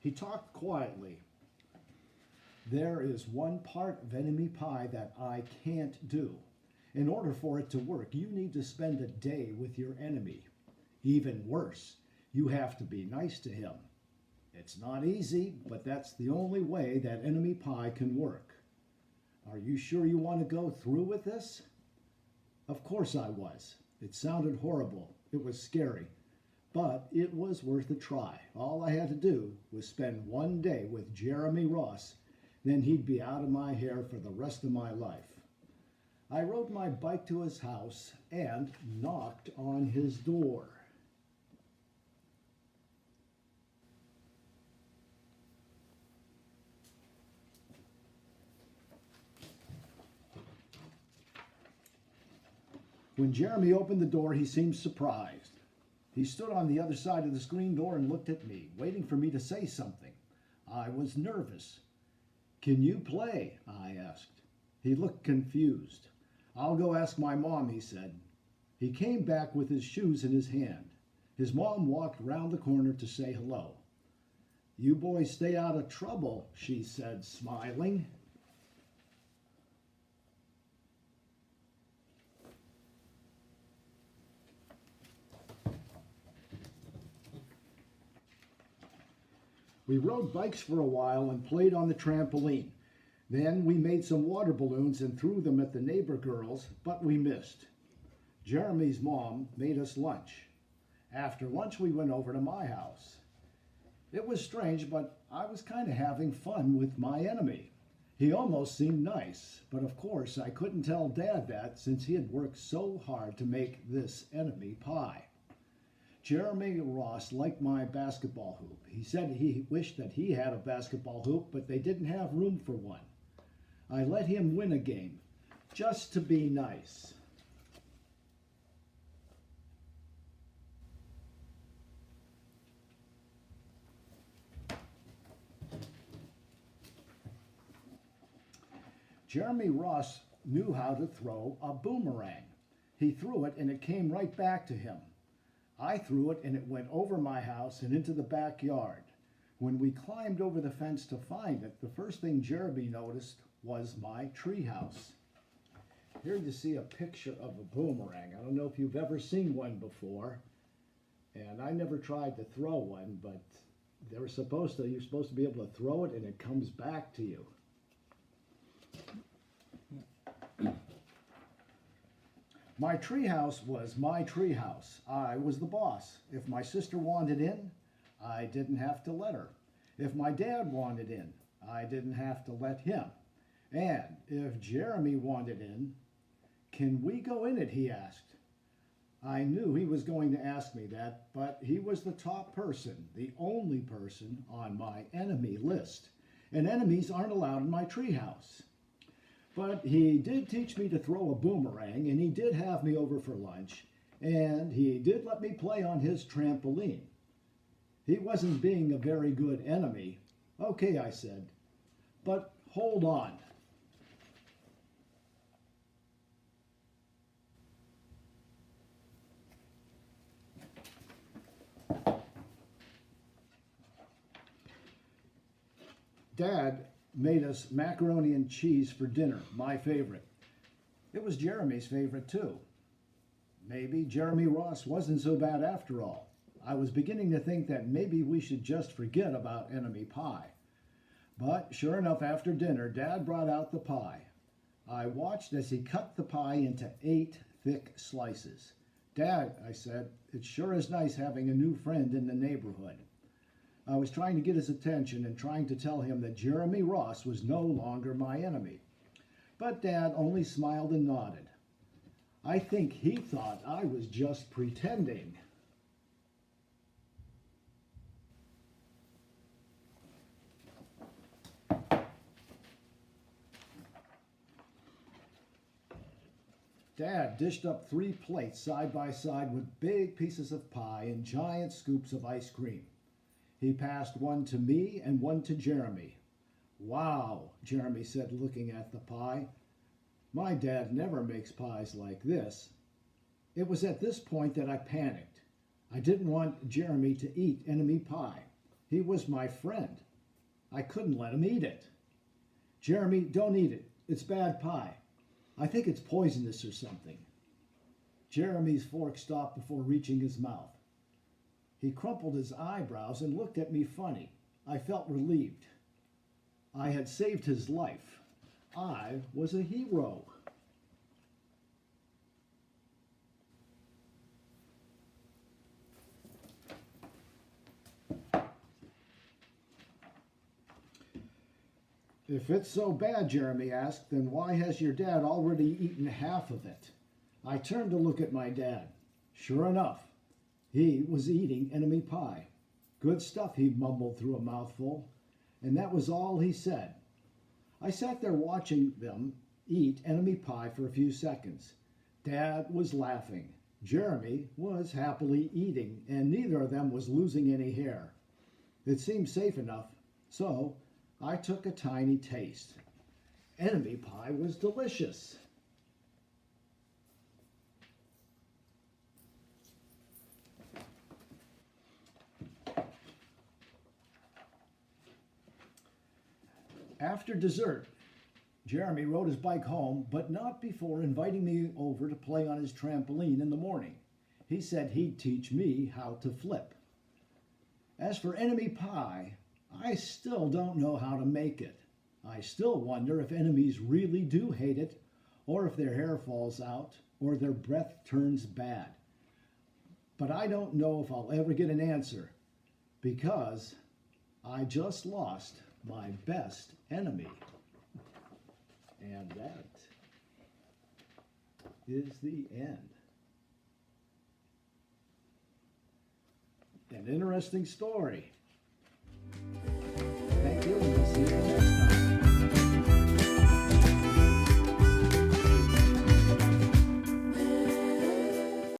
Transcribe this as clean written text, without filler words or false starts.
He talked quietly. There is one part of enemy pie that I can't do. In order for it to work, you need to spend a day with your enemy. Even worse, you have to be nice to him. It's not easy, but that's the only way that enemy pie can work. Are you sure you want to go through with this? Of course I was. It sounded horrible. It was scary. But it was worth a try. All I had to do was spend one day with Jeremy Ross. Then he'd be out of my hair for the rest of my life. I rode my bike to his house and knocked on his door. When Jeremy opened the door, he seemed surprised. He stood on the other side of the screen door and looked at me, waiting for me to say something. I was nervous. "Can you play?" I asked. He looked confused. "I'll go ask my mom," he said. He came back with his shoes in his hand. His mom walked round the corner to say hello. "You boys stay out of trouble," she said, smiling. We rode bikes for a while and played on the trampoline. Then we made some water balloons and threw them at the neighbor girls, but we missed. Jeremy's mom made us lunch. After lunch, we went over to my house. It was strange, but I was kind of having fun with my enemy. He almost seemed nice, but of course I couldn't tell Dad that since he had worked so hard to make this enemy pie. Jeremy Ross liked my basketball hoop. He said he wished that he had a basketball hoop, but they didn't have room for one. I let him win a game, just to be nice. Jeremy Ross knew how to throw a boomerang. He threw it and it came right back to him. I threw it and it went over my house and into the backyard. When we climbed over the fence to find it, the first thing Jeremy noticed was my treehouse. Here you see a picture of a boomerang. I don't know if you've ever seen one before, and I never tried to throw one, but you're supposed to be able to throw it and it comes back to you. My treehouse was my treehouse. I was the boss. If my sister wanted in, I didn't have to let her. If my dad wanted in, I didn't have to let him. And if Jeremy wanted in, "Can we go in it?" he asked. I knew he was going to ask me that, but he was the top person, the only person on my enemy list. And enemies aren't allowed in my treehouse. But he did teach me to throw a boomerang, and he did have me over for lunch, and he did let me play on his trampoline. He wasn't being a very good enemy. "Okay," I said, "but hold on." Dad made us macaroni and cheese for dinner, my favorite. It was Jeremy's favorite too. Maybe Jeremy Ross wasn't so bad after all. I was beginning to think that maybe we should just forget about enemy pie. But sure enough, after dinner, Dad brought out the pie. I watched as he cut the pie into 8 thick slices. "Dad," I said, "it sure is nice having a new friend in the neighborhood." I was trying to get his attention and trying to tell him that Jeremy Ross was no longer my enemy. But Dad only smiled and nodded. I think he thought I was just pretending. Dad dished up 3 plates side by side with big pieces of pie and giant scoops of ice cream. He passed one to me and one to Jeremy. "Wow," Jeremy said, looking at the pie. "My dad never makes pies like this." It was at this point that I panicked. I didn't want Jeremy to eat enemy pie. He was my friend. I couldn't let him eat it. Jeremy, don't eat it. It's bad pie. I think it's poisonous or something. Jeremy's fork stopped before reaching his mouth. He crumpled his eyebrows and looked at me funny. I felt relieved. I had saved his life. I was a hero. If it's so bad, Jeremy asked, then why has your dad already eaten half of it? I turned to look at my dad. Sure enough, he was eating enemy pie. Good stuff, he mumbled through a mouthful, and that was all he said. I sat there watching them eat enemy pie for a few seconds. Dad was laughing. Jeremy was happily eating, and neither of them was losing any hair. It seemed safe enough, so I took a tiny taste. Enemy pie was delicious. After dessert, Jeremy rode his bike home, but not before inviting me over to play on his trampoline in the morning. He said he'd teach me how to flip. As for enemy pie, I still don't know how to make it. I still wonder if enemies really do hate it, or if their hair falls out, or their breath turns bad. But I don't know if I'll ever get an answer, because I just lost my best enemy. And that is the end. An interesting story.